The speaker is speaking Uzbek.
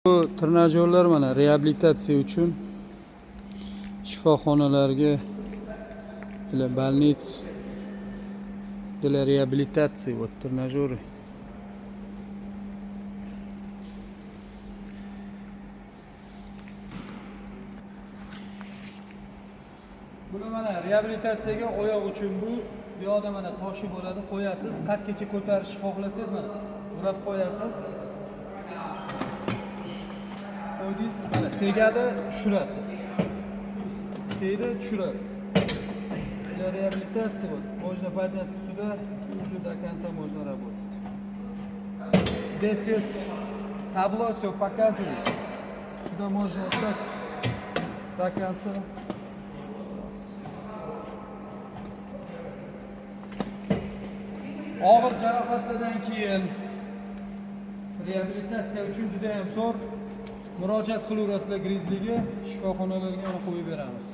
Bu trenajyorlar mana reabilitatsiya uchun shifoxonalarga больниц для реабилитации вот тренажеры. Buni mana reabilitatsiyaga oyoq uchun bu yoqda mana toshi bo'ladi, qo'yasiz. Qatgacha ko'tarishni xohlasangiz mana burab qo'yasiz. Qo'ydingiz, mana tegadi, tushirasiz. Tegdi, tushirasiz. Для реабилитации вот можно поднять сюда, уже до конца можно работать. Здесь есть табло, все показывает. Сюда можно вот так до конца. Og'ir jarohatlardan keyin reabilitatsiya uchun juda ham zo'r. Murojaat qilaverasizlar Grizliga, shifoxonalarga qo'yib beramiz.